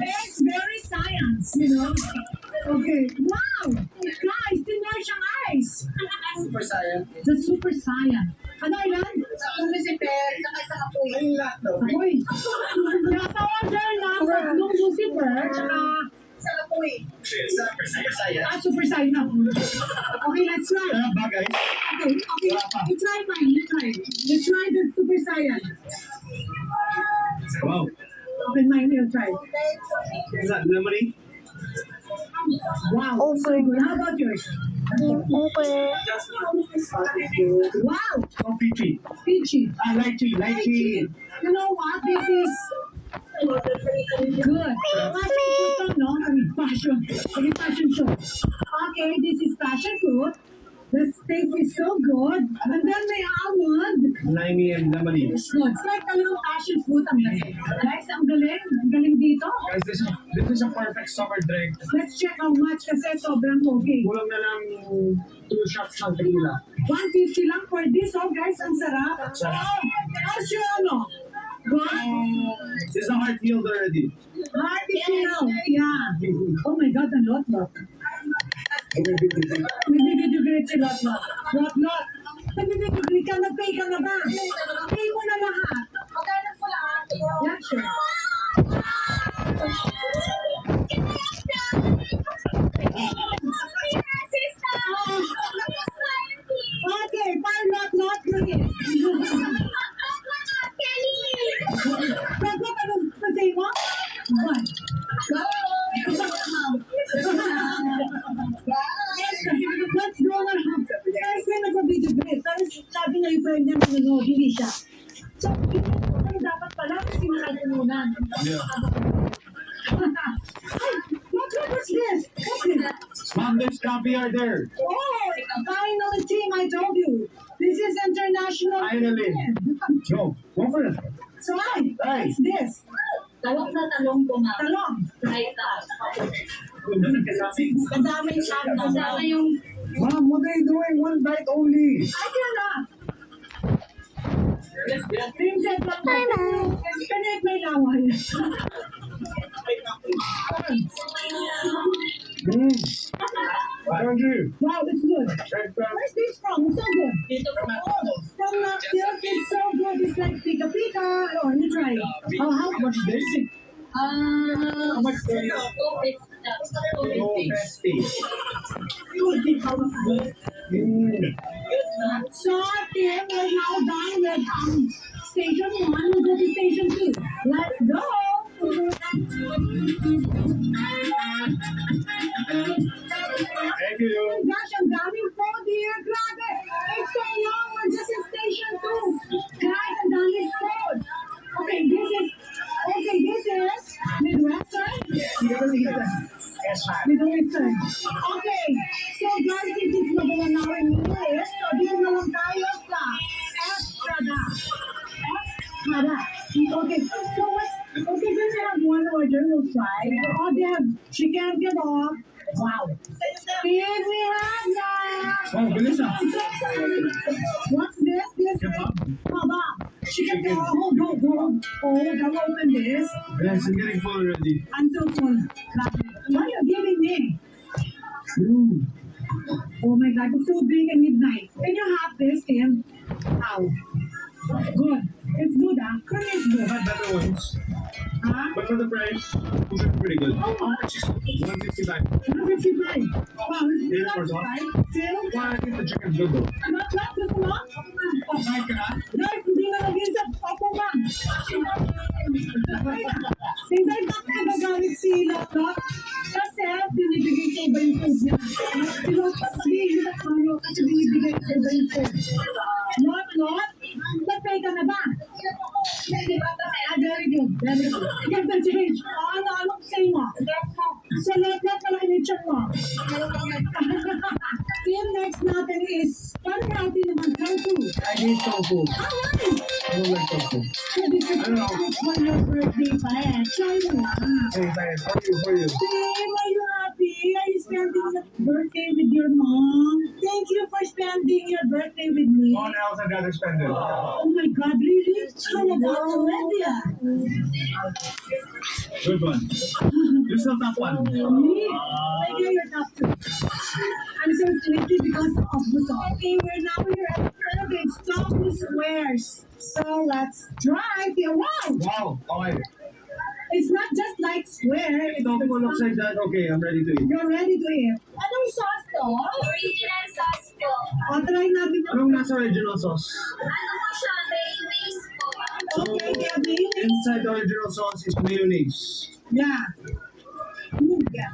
It's very science, you know. Okay. Wow! Guys, tinry siyang ice. Super science. The super science. Ano yan? Lucifer, saka sa apoy. Ayun lahat daw. Apoy. Nasa order na tatlong Lucifer, tsaka Sa apoy. Super science. super science. Okay, let's try. Ano ba guys? Okay. You try mine. You try the super science. Wow. Okay, mine, you try. Is that lemony? Wow. Over. How about yours? Game over. Wow. Oh, peachy. Peachy. Lychee. You know what? This is good. Passion fruit, no? Passion show. Okay, this is passion fruit. The steak is so good. And then may almond. Limey and lemony. It's good. It's like talagang passion fruit ang galing. Guys, ang galing. Ang galing dito. Guys, this is a perfect summer drink. Let's check how much kasi sobrang okay. Kulang na lang 2 shots ng tequila. 150 lang for this, oh guys. Ang sarap. Sarap. Oh, how's your ano? Good? It's a heart healed already. Hearty feel. Yeah. Oh my God, ang lot. Nagbibidyo-grit si Lot. Nagbibidyo-grit ka, nag-pay ka na ba? Pay mo na lahat. Yeah, sure. Okay, fine, Lot, please. What anong say mo? What? Let's go na. Guys, may nag-video-grit. Pero sabi na yung friend niya nanonood, hindi siya. So, ano dapat pala kasi nakatulunan. Yeah. What's this? Mom, there's caviar there. Oh, finally, team, I told you. This is international. Finally. Go for it. So, what's this? Talong na talong po, ma'am. Talong. Ay, taas. Kasama yung shop. Kasama yung Mom, what are you doing? One bite only. I cannot. Princess lang. Bye-bye. Connect may lawal. Thank you. Wow, it's good. Where's this from? It's so good. dito po, ma'am. From Knoxville, it's so good. It's like pika pika. Oh, you try it. Oh, how much is this? How much is this? 250. Oh, festy. So, Tim, we're now done with station 1. We'll go to station 2. Let's go! Thank you. Gosh, ang daming food here. Grabe! It's so long. We're just in station 2. Guys, ang daming food. Okay, this is Midwestern. Yes, ma'am. Middle Eastern. Okay, so guys, this is number 1 hour in English. So dito na lang tayo sa Estrada. Okay, so okay, then we have one order, we'll try. Oh, they have chicken kebab. Wow. Here we have that. Oh, bilis ah. What's this? This is kebab. Chicken kebab. Oh, don't open this. Yes, I'm getting full already. I'm so full. What are you giving me? Oh my God, it's so big and midnight. Can you have this, Tim? How? Good. It's good, ah. It's good. I've had better ones. Huh? But for the price, these are pretty good. How much? 155. 155. Wow, this is Here's not for sauce. right. Still? Well, I think the chicken's good though. Not just one? Kumain ka na? Guys, hindi na lagyan sa Opo, ma'am. Hindi ba nagagamit si Lot? Kasi binibigay sa iba yung food niya. Si Lot, sabihin na ano, kasi binibigay sa iba yung food. Lot, nag-pay ka na ba? Very good. Get the change. Anong say mo? So, Lot pala in-check mo. Yung next natin is, parang healthy naman, tofu. I hate tofu. Alright. I don't like tofu. So, this is I don't know. for your birthday pa eh. Try mo na. Hey, man, for you. Babe, are you happy? Are you spending your birthday with your mom. Thank you for spending your birthday with me. No one else I'd rather spend it. Oh my God, really? How about already? Good one. You still top one. Me? I get your top two. I'm so sleepy because of the song. Okay, we're now here at Irving Stockholm Squares. So let's drive here. Wow! Wow. Okay. It's not just like square. It's Don't go looks like that. Okay, I'm ready to eat. You're ready to eat. Anong sauce to? Original sauce po. O, try natin yung... Anong nasa original sauce? Ano po siya? Mayonnaise po. Okay, Kevin. Inside the original sauce is mayonnaise. Yeah. Yeah.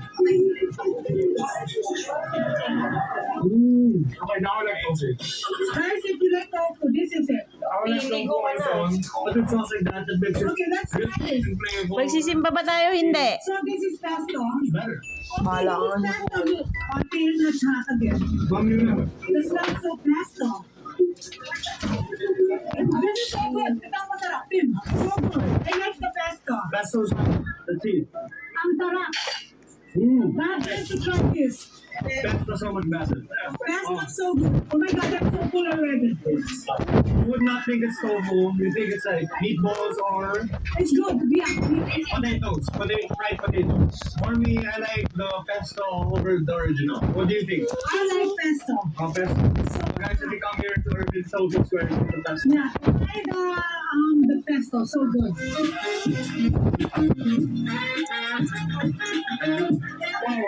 Okay, now I like tofu. Guys, if you like tofu, this is it. I would like tofu on its own, but it sounds like that. It makes it Okay, let's try this. and playable. Magsisimba ba tayo? Hindi. So this is pesto. It's better. Okay, Bahala this is ka. pesto. Look, okay, let's have again. Mami na. This smells so pesto. This is so good. Ito ang masarap, Pim. So good. I like the pesto. Pesto's the tea. Ang sarap. But let's try this. Pesto so much better. Pesto so good. Oh my God, I'm so full already. You would not think it's tofu. You think it's like meatballs or It's good. Yeah. potatoes. Fried potatoes. For me, I like the pesto over the original. What do you think? I like pesto. Pesto. Guys, if you come here to Urban Tofu Square, it's the best. Yeah, try the pesto. So good. Wow.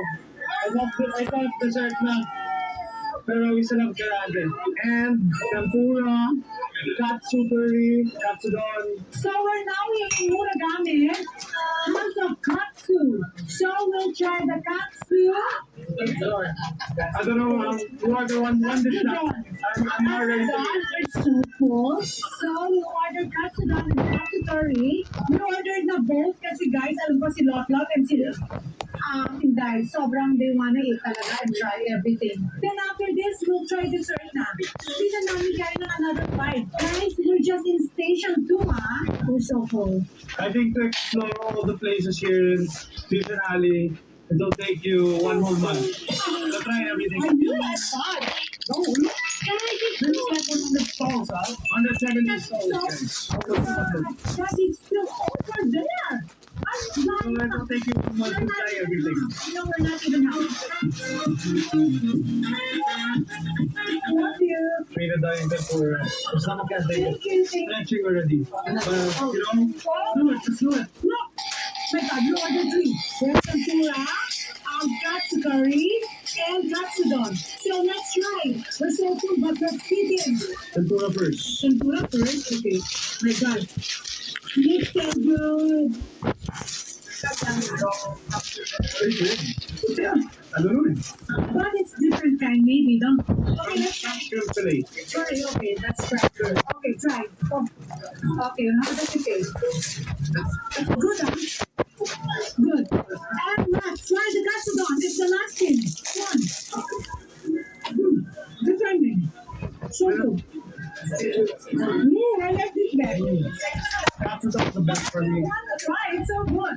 I thought dessert na. Pero isa lang karate. And tempura, katsu curry, katsudon. So we're now in Muragame, house of katsu. So we'll try the katsu. I don't know, you order one dish na. I'm not ready to eat. It's so cool. So we ordered katsudon and katsu curry. We ordered na both kasi guys, alam ko si Lotlot and si Inday, sobrang they wanna eat talaga and try everything. Then after this, we'll try dessert na. Hindi na namin kain ng another bite. Guys, we're just in station 2, We're so full. I think to explore all the places here in Fusion Alley, it'll take you one whole month. So try everything. I knew I thought. Oh, look. Guys, it's This is like 100 stalls, huh? 170 stalls, guys. But it's still over there. So it'll take you 1 month to try everything. No, we're not even out. Love you. Made a diet for stomach can't take it. Thank you. Thank you. Stretching already. But, do it, just do it. No. My God, you ordered 3. There's tempura, katsu curry, and katsudon. So let's try. We're so full, but let's begin. Tempura first. Tempura first. Okay. My God. Looks so good. Very good. Yeah, I don't know. But it's different kind, maybe, no? Okay, let's try. Shrimp fillet. Sorry, okay, let's try. Good. Okay, try. Oh. Okay, how does it taste? Good, huh? Good. And let's try the katsudon. It's the last thing. One. Good timing. So good. I like this best. Katsudon's the best for me. Try, it's so good.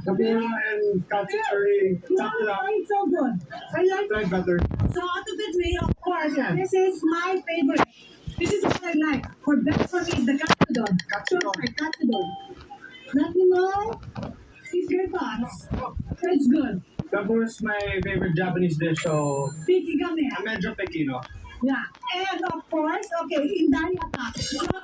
Tempura and katsu curry. Top it up. It's so good. I like Try better. So out of the 3, of course, this is my favorite. This is what I like. For best for me is the katsudon. So my katsudon. Let me know if your thoughts. It's good. Tempura is my favorite Japanese dish, so Picky kami. I'm medyo picky, no? Yeah. And of course, okay, Inday attack.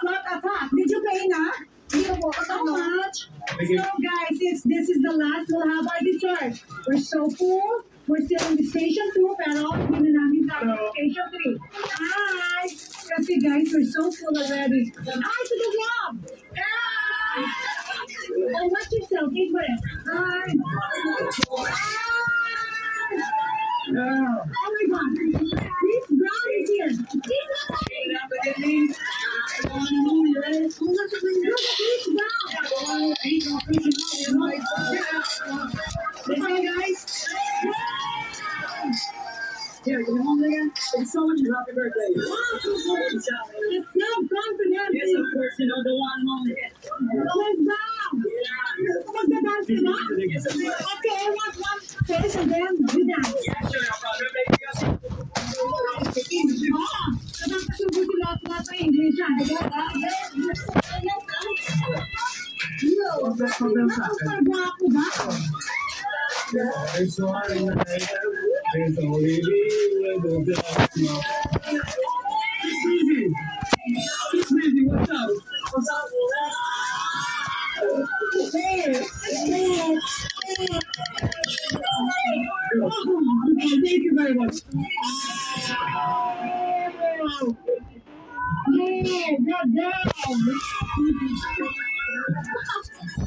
Not attack. Did you pay na? So much. Thank you. So guys, this is the last. We'll have our dessert. We're so full. We're still in the station 2, pero hindi na namin tayo Hello. station 3. Hi! Kasi guys, we're so full already. Hi to the vlog! Hi! Oh, watch yourself. Take breath. Hi! Yeah. Oh my God! Chris Brown is here! Hi guys! Here, you home again? Thanks so much. Happy birthday. It's now confident! Yes, of course, you know the one moment. Chris Brown! Magdadance ka na? Okay, I want one face and then you dance. Yeah, sure. Gwapo ba? There's one night, there's only me with the dust. It's easy. It's easy. What's up? What's up? Thank you very much. Yeah, good girl.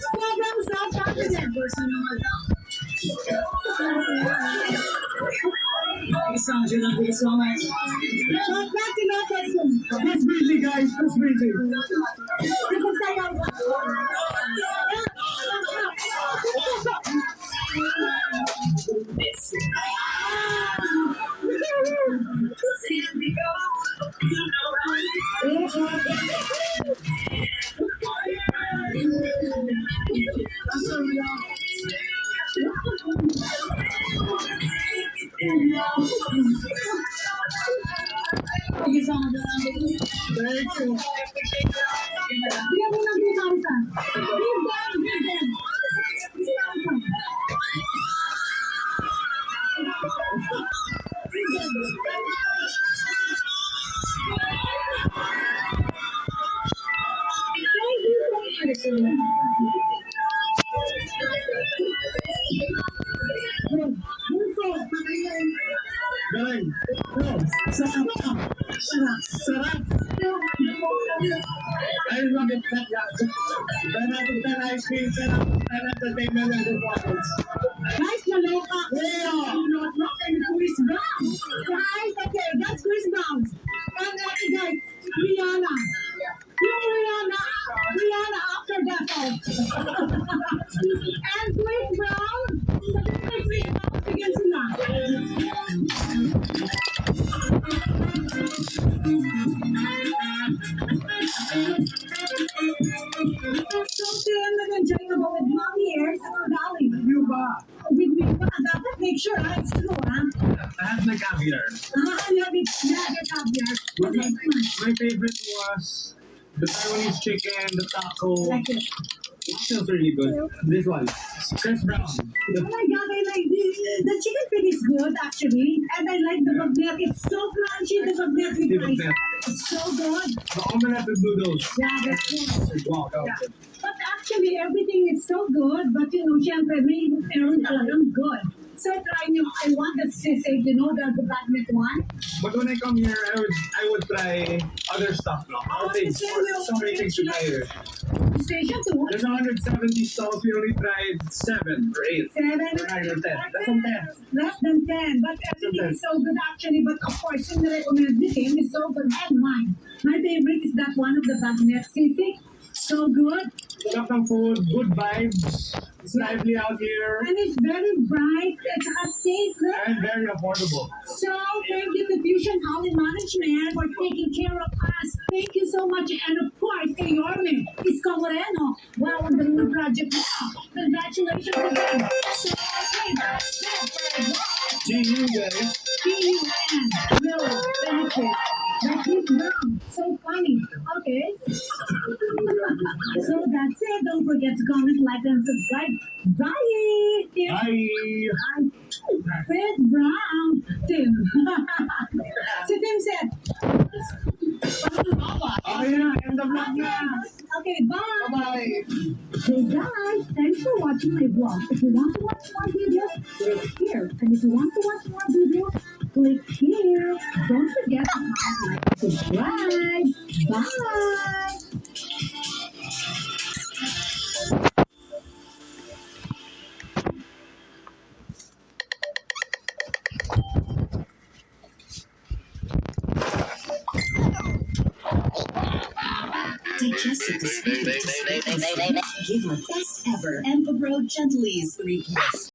Sobrang self-confident. Back to my person. Who's busy, guys? Who's busy? Napagsayaw. Thank you. Bigyan mo ng 2,000. Give them. 2,000. Thank you so much. Bunso, pakain. Galing. No. Sarap ka. Sarap. Sarap. I love it. 10 out of 10 ice cream, 10 out of 10 entertainment and performance. Guys, naloka. Yeah. Not and Chris Brown. Guys, okay, that's Chris Brown. And guys, Rihanna. Yung Rihanna after battle. And Chris Brown. Sabi ko kay Chris Brown, bigyan sila. So, nag-enjoy ka ba with mommy here sa Valley? You ba? With me pa, dapat make sure, it's true, I had my caviar. I love it. Yeah, the caviar. Okay, fine. My favorite was the Taiwanese chicken, the taco. Like it. What feels really good? This one. Chris Brown. Oh my god, I like this. The chicken feet is good actually. And I like the bagnet. It's so crunchy, the bagnet with Steve rice. Bagnet. It's so good. The omelette with noodles. Yeah, that's good. Wow, that was Yeah. good. But actually, everything is so good. But syempre, may meron talagang good. So try nyo. I want the sisig, the bagnet one. But when I come here, I would try other stuff now. Oh, Other things. the same way. So many things to try here. Station 2. There's 170 stalls. We only tried 7 or 8. 7. Or 9 or 10. Less than 10. Less than 10. But everything is so good actually. But of course, yung recommend thing is so good. And mine. My favorite is that one of the bagnet sisig. So good. Stuff ng food, good vibes. It's lively out here. And it's very bright. It's safe. And very affordable. So thank you to Fusion Housing Management for taking care of us. Thank you so much. And of course, kay Yorme, Isko Moreno. Wow, ang galing ng project mo. Congratulations again. So, okay, that's it. See you guys. P-U-N will benefit. Like this brown. So funny. Okay. So that's it. Don't forget to comment, like, and subscribe. Bye! Bye. Fred Brown. Tim. Si Tim said. Okay na, end of vlog na. Okay, bye. Bye-bye. Hey guys, thanks for watching my vlog. If you want to watch more videos, click here. And if you want to watch more videos, click here. Don't forget to comment, like, and subscribe. Bye. Digestive disorder. Give our best ever Envabro Gentle Ease 3+.